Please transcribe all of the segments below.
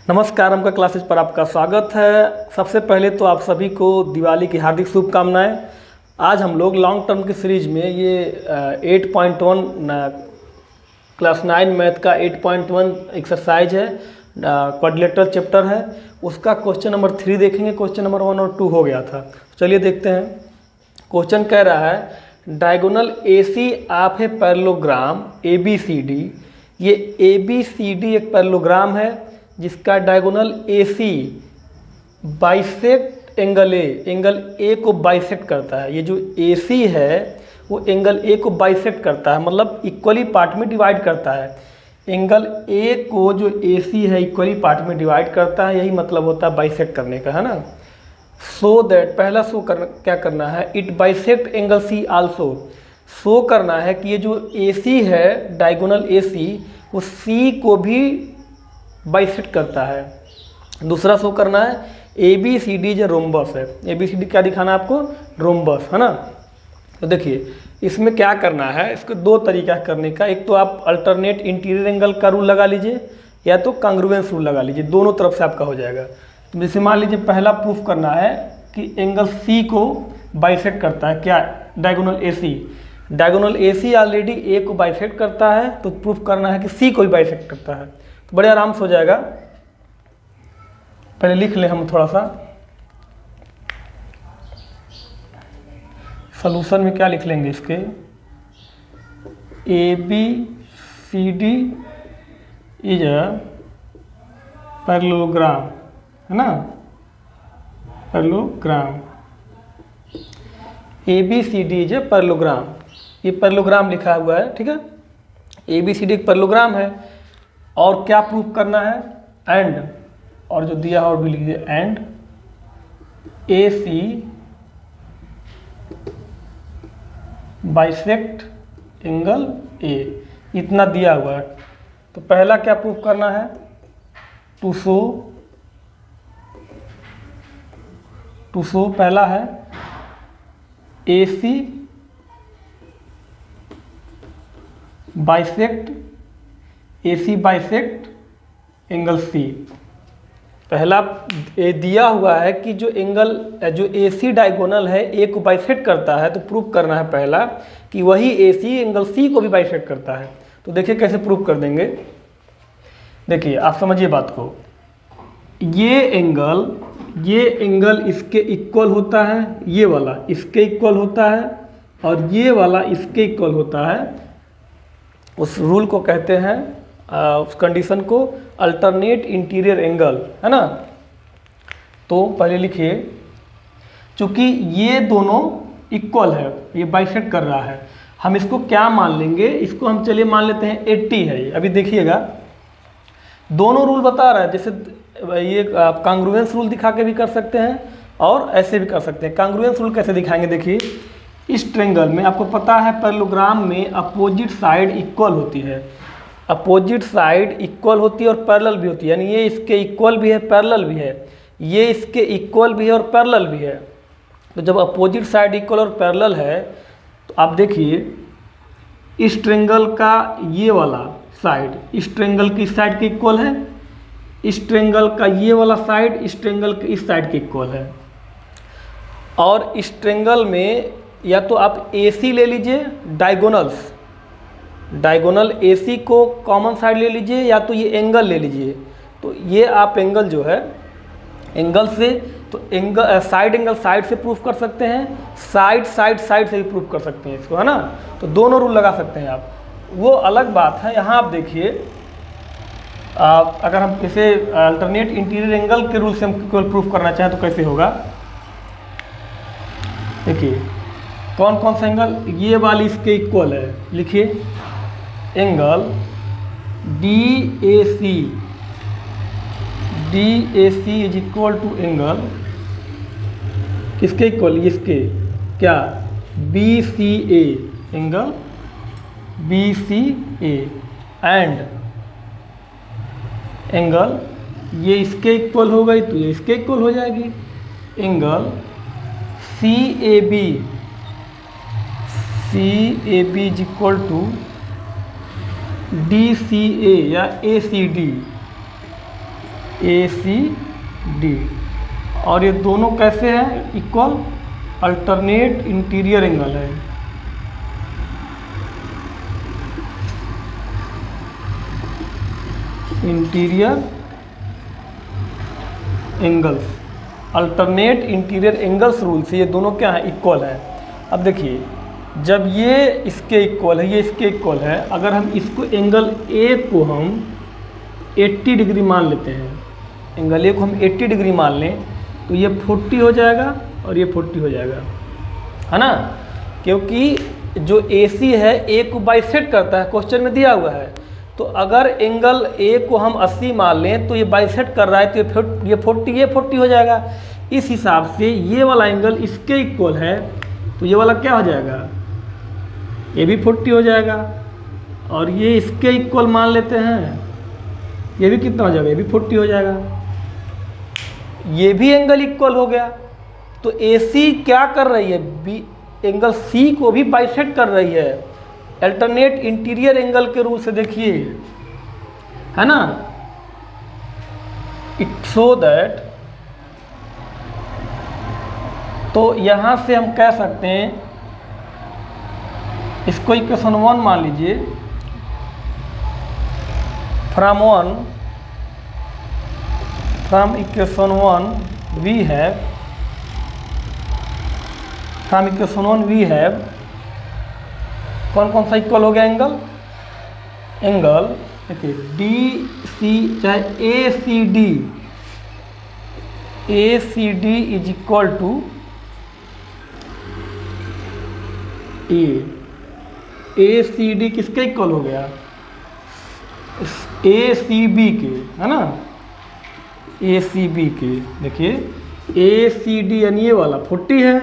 नमस्कार, हमका क्लासेस पर आपका स्वागत है। सबसे पहले तो आप सभी को दिवाली की हार्दिक शुभकामनाएं। आज हम लोग लॉन्ग टर्म की सीरीज में ये 8.1 क्लास 9 मैथ का 8.1 एक्सरसाइज है, क्वाड्रिलेटरल चैप्टर है, उसका क्वेश्चन नंबर 3 देखेंगे। क्वेश्चन नंबर 1 और 2 हो गया था। चलिए देखते हैं। क्वेश्चन कह रहा है diagonal AC of a parallelogram ABCD। ये ABCD एक पैरेललोग्राम है जिसका diagonal AC bisect angle A को बाइसेक्ट करता है। ये जो AC है वो एंगल A को बाइसेक्ट करता है, मतलब इक्वली पार्ट में डिवाइड करता है। एंगल A को जो AC है इक्वली पार्ट में डिवाइड करता है, यही मतलब होता है बाइसेक्ट करने का, है ना। सो दैट पहला क्या करना है, it bisect angle C also. Show करना है कि ये जो AC है डायगोनल AC वो C को भी बाइसेक्ट करता है। दूसरा शो करना है ABCD जो रोम्बस है। ABCD क्या दिखाना है आपको, रोम्बस, है ना। तो देखिए इसमें क्या करना है, इसको दो तरीका करने का। एक तो आप अल्टरनेट इंटीरियर एंगल का रूल लगा लीजिए या तो कांग्रुएंस रूल लगा लीजिए, दोनों तरफ से आपका हो जाएगा। तो जैसे मान लीजिए पहला प्रूफ करना है कि एंगल C को बाइसेक्ट करता है, क्या, diagonal AC। Diagonal AC already A को बाइसेक्ट करता है, तो प्रूफ करना है कि C को भी बाइसेक्ट करता है। तो बड़े आराम से हो जाएगा। पहले लिख लें हम थोड़ा सा सॉल्यूशन में क्या लिख लेंगे इसके, ABCD इज अ पैरेललोग्राम, है ना, parallelogram. ABCD is a parallelogram, ये पैरेललोग्राम लिखा हुआ है, ठीक है। ABCD एक पैरेललोग्राम है और क्या प्रूफ करना है, एंड, और जो दिया है और भी लिख दिया, and AC bisect angle A, इतना दिया हुआ है। तो पहला क्या प्रूफ करना है, टू शो पहला है AC बाइसेक्ट एंगल C। पहला दिया हुआ है कि जो एंगल जो AC डायगोनल है A को बाइसेक्ट करता है, तो प्रूफ करना है पहला कि वही AC एंगल C को भी बाइसेक्ट करता है। तो देखिए कैसे प्रूफ कर देंगे। देखिए आप समझिए बात को, ये एंगल इसके इक्वल होता है, ये वाला इसके इक्वल होता है और ये वाला इसके इक्वल होता है। उस रूल को कहते हैं, उस कंडीशन को अल्टरनेट इंटीरियर एंगल, है ना। तो पहले लिखिए, चूंकि ये दोनों इक्वल है, ये बाइसेक्ट कर रहा है, हम इसको क्या मान लेंगे, इसको हम चलिए मान लेते हैं 80 है। अभी देखिएगा दोनों रूल बता रहा है, जैसे ये आप कांग्रुएंस रूल दिखा के भी कर सकते हैं और ऐसे भी कर सकते हैं। कांग्रुएंस रूल कैसे दिखाएंगे, देखिए इस ट्रायंगल में आपको पता है पैरेललोग्राम में अपोजिट साइड इक्वल होती है, अपोजिट साइड इक्वल होती है और पैरेलल भी होती है, यानी ये इसके इक्वल भी है पैरेलल भी है, ये इसके इक्वल भी है और पैरेलल भी है। तो जब अपोजिट साइड इक्वल और पैरेलल है तो आप देखिए इस ट्रायंगल का ये वाला साइड इस ट्रायंगल की साइड के इक्वल है, इस ट्रायंगल का ये वाला साइड इस ट्रायंगल के इस साइड के इक्वल है। और इस ट्रायंगल में या तो आप AC ले लीजिए, डायगोनल AC को कॉमन साइड ले लीजिए, या तो ये एंगल ले लीजिए। तो ये आप एंगल जो है एंगल से, तो एंगल साइड एंगल साइड से प्रूफ कर सकते हैं, साइड से भी प्रूफ कर सकते हैं इसको, है ना। तो दोनों रूल लगा सकते हैं आप, वो अलग बात है। यहाँ आप देखिए, अगर हम इसे अल्टरनेट इंटीरियर एंगल के रूल से हम केवल प्रूफ करना चाहें तो कैसे होगा। देखिए कौन कौन सा एंगल, ये वाली इसके इक्वल है, लिखिए angle DAC is equal to angle किसके इक्वल, इसके, क्या, BCA, angle BCA, and angle ये इसके इक्वल हो गई तो ये इसके इक्वल हो जाएगी, angle CAB is equal to DCA या ACD ACD, और ये दोनों कैसे हैं? इक्वल, अल्टरनेट इंटीरियर एंगल है। Interior angles, alternate interior angles rule से ये दोनों क्या है? इक्वल है। अब देखिए, जब ये इसके इक्वल है, ये इसके इक्वल है, अगर हम इसको एंगल ए को हम 80 डिग्री मान लेते हैं, एंगल ए को हम 80 डिग्री मान लें, तो ये 40 हो जाएगा और ये 40 हो जाएगा, है ना? क्योंकि जो AC है ए को बाइसेक्ट करता है, क्वेश्चन में दिया हुआ है। तो अगर एंगल ए को हम 80 मान लें तो ये बाइसेक्ट कर रहा है, तो ये 40 हो जाएगा। इस हिसाब से ये वाला एंगल इसके इक्वल है, तो ये वाला क्या हो जाएगा? ये भी 40 हो जाएगा। और ये इसके इक्वल मान लेते हैं, ये भी कितना हो जाएगा? ये भी 40 हो जाएगा। ये भी एंगल इक्वल हो गया। तो AC क्या कर रही है? एंगल C को भी बाइसेक्ट कर रही है, अल्टरनेट इंटीरियर एंगल के रूल से। देखिए, है ना? इट सो दैट, तो यहां से हम कह सकते हैं, इसको इक्वेशन 1 मान लीजिए। फ्रॉम इक्वेशन 1 वी हैव कौन कौन सा इक्वल हो गया? एंगल देखिए, DC चाहे ACD is equal to ACD किसके इक्वल हो गया? ACB के, है ना? ACB के। देखिए, ACD यानी ये वाला 40 है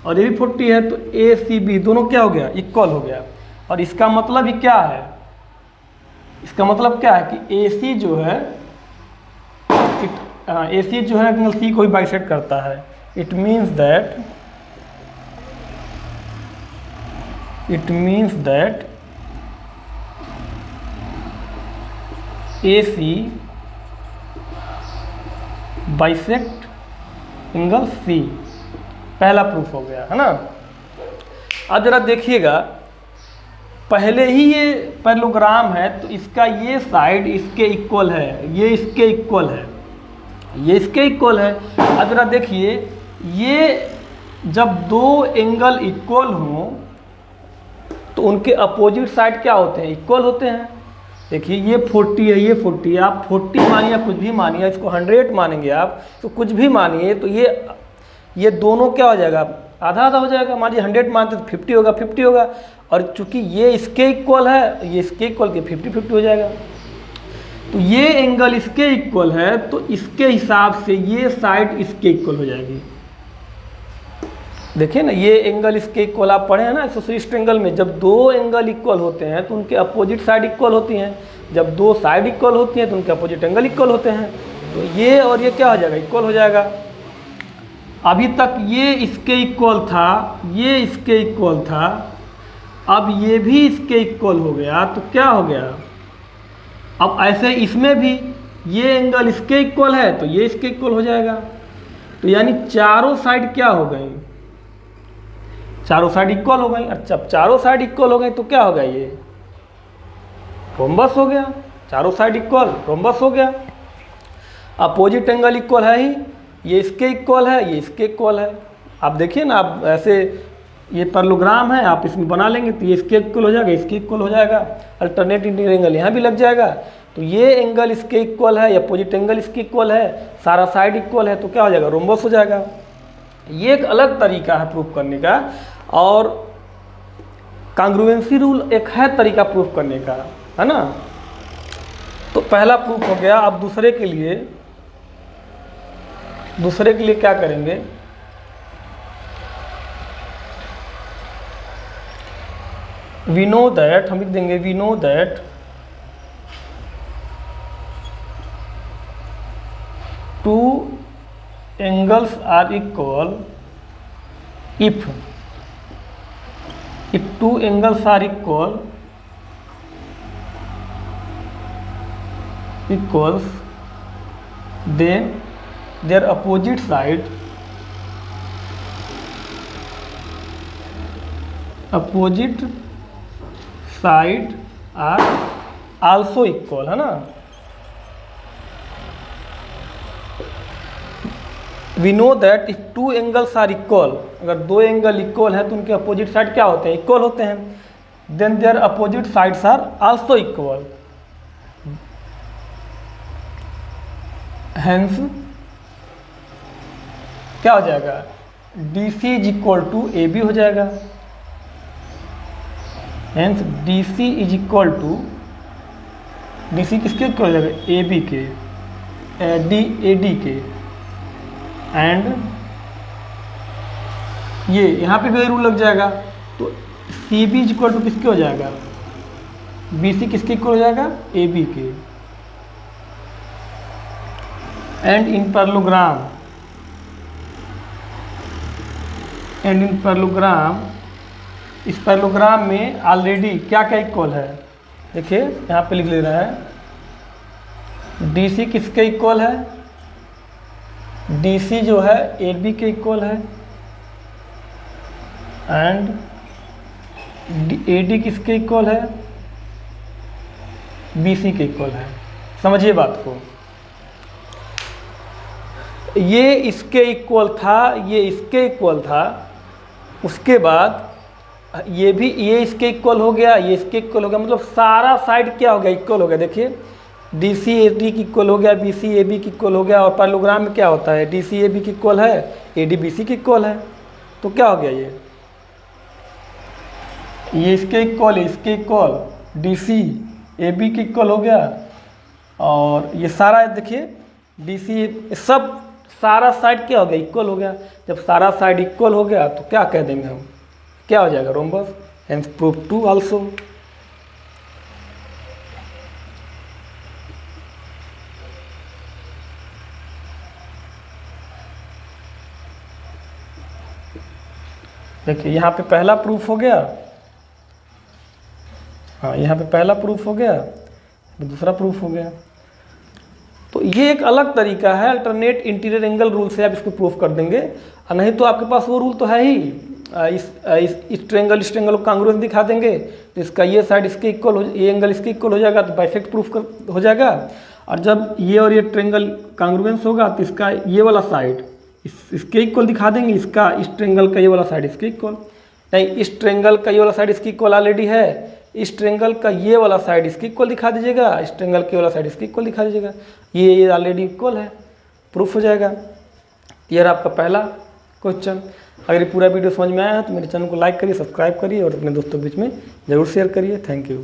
और ये भी 40 है, तो ACB दोनों क्या हो गया? इक्वल हो गया। और इसका मतलब ही क्या है? इसका मतलब क्या है कि AC जो है AC जो है एंगल C को ही बाइसेक्ट करता है। It means that AC bisect angle C। पहला प्रूफ हो गया, है ना? अब जरा देखिएगा, पहले ही ये पैरेललोग्राम है, तो इसका ये साइड इसके इक्वल है, ये इसके इक्वल है, ये इसके इक्वल है। अब जरा देखिए, ये जब दो एंगल इक्वल हों तो उनके अपोजिट साइड क्या होते हैं? इक्वल होते हैं। देखिए, ये 40 है, ये 40 है। आप 40 मानिए, कुछ भी मानिए, इसको 100 मानेंगे आप, तो कुछ भी मानिए, तो ये दोनों क्या हो जाएगा? आधा आधा हो जाएगा। मान लीजिए 100 मानते तो 50 होगा, 50 होगा। और चूंकि ये इसके इक्वल है, ये इसके इक्वल के 50-50 हो जाएगा। तो ये एंगल इसके इक्वल है, तो इसके हिसाब से ये साइड इसके इक्वल हो जाएगी। देखिए ना, ये एंगल इसके इक्वल आप पढ़े हैं ना आइसोसेलेस ट्रायंगल में, जब दो एंगल इक्वल होते हैं तो उनके अपोजिट साइड इक्वल होती हैं। जब दो साइड इक्वल होती हैं तो उनके अपोजिट एंगल इक्वल होते हैं। तो ये और ये क्या हो जाएगा? इक्वल हो जाएगा। अभी तक ये इसके इक्वल था, ये इसके इक्वल था, अब ये भी इसके इक्वल हो गया, तो क्या हो गया? अब ऐसे इसमें भी ये एंगल इसके इक्वल है, तो ये इसके इक्वल हो जाएगा। तो यानी चारों साइड क्या हो गई? चारों साइड इक्वल हो गई। अच्छा, अब चारों साइड इक्वल हो गई तो क्या होगा? ये रोम्बस हो गया। चारों साइड इक्वल, रोम्बस हो गया। अपोजिट एंगल इक्वल है ही, ये इसके इक्वल है, ये इसके इक्वल है। आप देखिए ना, आप ऐसे ये पैरेललोग्राम है, आप इसमें बना लेंगे तो ये इसके इक्वल हो जाएगा, इसके इक्वल हो जाएगा। अल्टरनेट इंटीरियर एंगल यहाँ भी लग जाएगा। तो ये एंगल इसके इक्वल है, अपोजिट एंगल इसके इक्वल है, सारा साइड इक्वल है, तो क्या हो जाएगा? रोम्बस हो जाएगा। ये एक अलग तरीका है प्रूफ करने का। और कांग्रुएंसी रूल एक है तरीका प्रूफ करने का, है ना? तो पहला प्रूफ हो गया। अब दूसरे के लिए क्या करेंगे? वी नो दैट, हम लिख देंगे, we know that two angles are equal if two angles are equals then their opposite side are also equal, है ना। We know that if two angles are equal, अगर दो एंगल इक्वल है तो उनके अपोजिट साइड क्या होते हैं, इक्वल होते हैं। Then their opposite sides are also equal, hence क्या हो जाएगा, D C is equal to A B हो जाएगा। Hence D C is equal to, D C किसके इक्वल हो जाएगा, ए बी के, ए डी के। एंड ये यहाँ पे भी रूल लग जाएगा, तो C B is equal to किसके हो जाएगा, बी सी किसके इक्वल हो जाएगा, ए बी के। एंड इन पैरेललोग्राम, इस पैरेललोग्राम में ऑलरेडी क्या क्या इक्वल है, देखिए यहाँ पे लिख ले रहा है, डी सी किसके इक्वल है, डी सी जो है ए बी के इक्वल है। एंड ए डी किसके इक्वल है, बी सी के इक्वल है। समझिए बात को, ये इसके इक्वल था, ये इसके इक्वल था, उसके बाद ये भी, ये इसके इक्वल हो गया, ये इसके इक्वल हो गया, मतलब सारा साइड क्या हो गया, इक्वल हो गया। देखिए डी सी ए डी की इक्वल हो गया, बी सी ए बी की इक्वल हो गया। और पैरेललोग्राम में क्या होता है, डी सी ए बी की इक्वल है, ए डी बी सी की इक्वल है। तो क्या हो गया, ये इसके इक्वल, इसके equal, D C A B की इक्वल हो गया। और ये सारा देखिए डी सी सब सारा साइड क्या हो गया, इक्वल हो गया। जब सारा साइड इक्वल हो गया तो क्या कह देंगे हम, क्या हो जाएगा, rhombus. Hence proof two also. देखिए यहाँ पे पहला प्रूफ हो गया, हाँ यहाँ पे पहला प्रूफ हो गया, दूसरा प्रूफ हो गया। तो ये एक अलग तरीका है, अल्टरनेट इंटीरियर एंगल रूल से आप इसको प्रूफ कर देंगे। और नहीं तो आपके पास वो रूल तो है ही, इस ट्रेंगल को कांग्रुएंस दिखा देंगे, तो इसका ये साइड इसके इक्वल हो, ये एंगल इसके इक्वल हो जाएगा, तो बाइसेक्ट प्रूफ हो जाएगा। और जब ये और ये ट्रेंगल कांग्रुएंस होगा तो इसका ये वाला साइड इसके इक्वल दिखा देंगे, इसका इस ट्रेंगल का ये वाला साइड इसके इक्वल, नहीं इस ट्रेंगल का ये वाला साइड इसकी इक्वल ऑलरेडी है, इस ट्रेंगल का ये वाला साइड इसकी इक्वल दिखा दीजिएगा, इस ट्रेंगल के वाला साइड इसकी इक्वल दिखा दीजिएगा, ये ऑलरेडी इक्वल है, प्रूफ हो जाएगा। ये रहा आपका पहला क्वेश्चन। अगर ये पूरा वीडियो समझ में आया है तो मेरे चैनल को लाइक करिए, सब्सक्राइब करिए और अपने दोस्तों के बीच में ज़रूर शेयर करिए। Thank you.